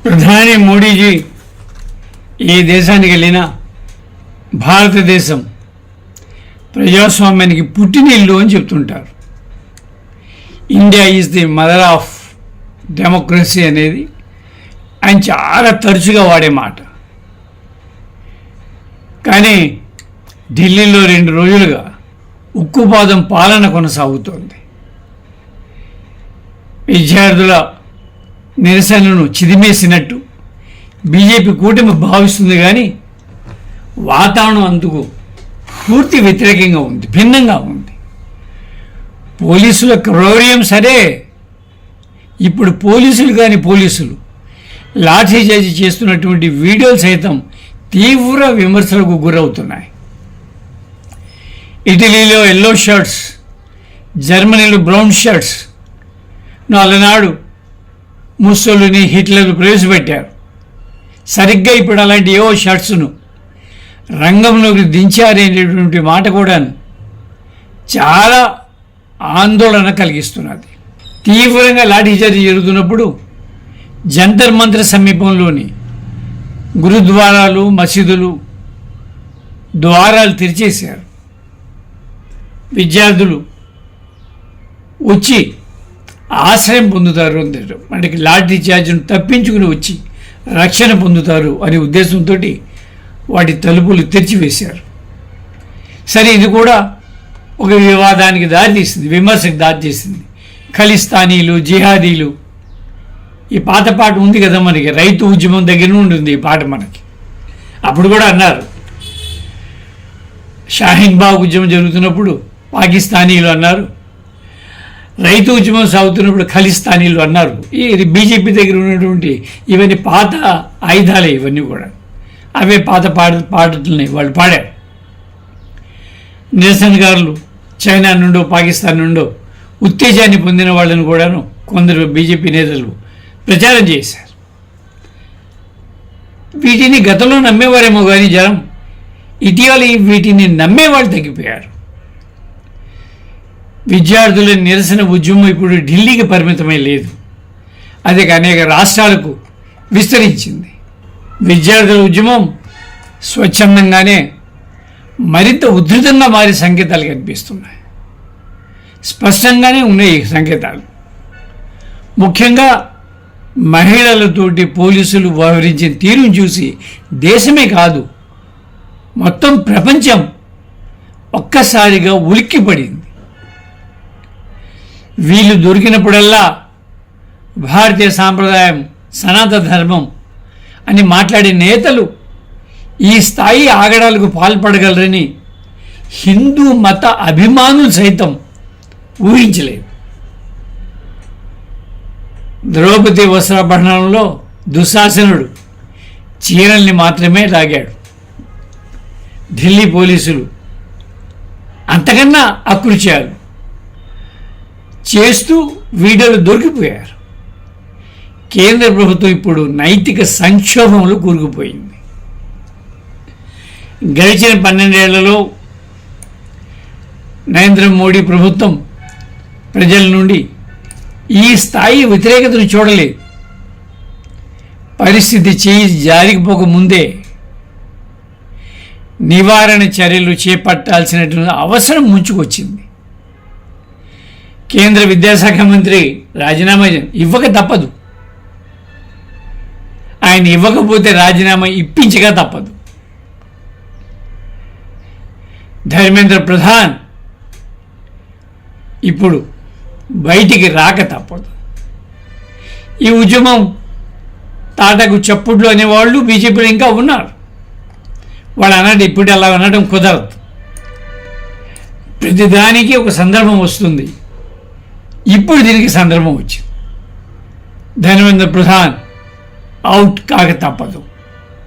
ప్రధాని మోడీజీ ఏ దేశానికి వెళ్ళినా భారతదేశం ప్రజాస్వామ్యానికి పుట్టినిల్లు అని చెప్తుంటారు. India is the mother of democracy అనేది ఆయన చాలా తరచుగా వాడే మాట. కానీ ఢిల్లీలో 2 రోజులుగా ఉక్కుపాదం పాలన కొనసాగుతోంది. విద్యార్థుల నిరసనను చిదిమేసినట్టు బీజేపీ కూటమి భావిస్తుంది, కానీ వాతావరణం అందుకు పూర్తి వ్యతిరేకంగా ఉంది, భిన్నంగా ఉంది. పోలీసుల క్రౌర్యం సరే, ఇప్పుడు పోలీసులు లాఠీచార్జీ చేస్తున్నటువంటి వీడియోలు సైతం తీవ్ర విమర్శలకు గురవుతున్నాయి. ఇటలీలో ఎల్లో షర్ట్స్, జర్మనీలో బ్రౌన్ షర్ట్స్ అలనాడు ముస్సోలిని, హిట్లర్ ప్రవేశపెట్టారు. సరిగ్గా ఇప్పుడు అలాంటి ఏవో షర్ట్స్ను రంగంలోకి దించారనేటువంటి మాట కూడా చాలా ఆందోళన కలిగిస్తున్నది. తీవ్రంగా లాఠీచార్జీ జరుగుతున్నప్పుడు జంతర్ మంతర్ సమీపంలోని గురుద్వారాలు, మసీదులు ద్వారాలు తెరిచేశారు. విద్యార్థులు వచ్చి ఆశ్రయం పొందుతారు, అంటే లాఠీ చార్జ్ను తప్పించుకుని వచ్చి రక్షణ పొందుతారు అనే ఉద్దేశంతో వాటి తలుపులు తెరిచివేశారు. సరే, ఇది కూడా ఒక వివాదానికి దారితీసింది, విమర్శకు దారితీసింది. ఖలిస్తానీలు, జిహాదీలు, ఈ పాత పాట ఉంది కదా మనకి, రైతు ఉద్యమం దగ్గర నుండి ఉంది ఈ పాట మనకి. అప్పుడు కూడా అన్నారు, షాహీన్ బాగ్ ఉద్యమం జరుగుతున్నప్పుడు పాకిస్తానీలు అన్నారు, రైతు ఉద్యమం సాగుతున్నప్పుడు ఖలిస్తానీలు అన్నారు. ఇది బీజేపీ దగ్గర ఉన్నటువంటి ఇవన్నీ పాత ఆయుధాలే, ఇవన్నీ కూడా అవే పాత పాటలని వాళ్ళు పాడారు. నిరసనకారులు చైనా నుండో పాకిస్తాన్ నుండో ఉత్తేజాన్ని పొందిన వాళ్ళని కూడాను కొందరు బీజేపీ నేతలు ప్రచారం చేశారు. వీటిని గతంలో నమ్మేవారేమో కానీ జనం, ఇటీవల వీటిని నమ్మేవాళ్ళు తగ్గిపోయారు. విద్యార్థుల నిరసన ఉద్యమం ఇప్పుడు ఢిల్లీకి పరిమితమై లేదు, అది అనేక రాష్ట్రాలకు విస్తరించింది. విద్యార్థుల ఉద్యమం స్వచ్ఛందంగానే మరింత ఉధృతంగా మారే సంకేతాలు కనిపిస్తున్నాయి. స్పష్టంగానే ఉన్నాయి ఈ సంకేతాలు. ముఖ్యంగా మహిళలతోటి పోలీసులు వ్యవహరించిన తీరును చూసి దేశమే కాదు, మొత్తం ప్రపంచం ఒక్కసారిగా ఉలిక్కిపడింది. వీళ్ళు దొరికినప్పుడల్లా భారతీయ సాంప్రదాయం, సనాతన ధర్మం అని మాట్లాడే నేతలు ఈ స్థాయి ఆగడాలకు పాల్పడగలరని హిందూ మత అభిమానులు సైతం ఊహించలేదు. ద్రౌపది వస్త్రాభరణంలో దుశ్శాసనుడు చీరల్ని మాత్రమే లాగాడు. ఢిల్లీ పోలీసులు అంతకన్నా అకృత్యాలు చేస్తూ వీడియోలు దొరికిపోయారు. కేంద్ర ప్రభుత్వం ఇప్పుడు నైతిక సంక్షోభంలో కూరుకుపోయింది. గడిచిన 12 ఏళ్లలో నరేంద్ర మోడీ ప్రభుత్వం ప్రజల నుండి ఈ స్థాయి వ్యతిరేకతను చూడలేదు. పరిస్థితి జారిపోక ముందే నివారణ చర్యలు చేపట్టాల్సినటువంటి అవసరం ముంచుకొచ్చింది. కేంద్ర విద్యాశాఖ మంత్రి రాజీనామా ఇవ్వక తప్పదు. ఆయన ఇవ్వకపోతే రాజీనామా ఇప్పించక తప్పదు. ధర్మేంద్ర ప్రధాన్ ఇప్పుడు బయటికి రాక తప్పదు. ఈ ఉద్యమం తాటకు చప్పుడ్లు అనేవాళ్ళు బీజేపీలో ఇంకా ఉన్నారు. వాళ్ళు అన్నట్టు ఇప్పుడు అలా అనడం కుదరదు. ప్రతిదానికి ఒక సందర్భం వస్తుంది. ఇప్పుడు దీనికి సందర్భం వచ్చింది. ధర్మేంద్ర ప్రధాన్ అవుట్ కాక తప్పదు.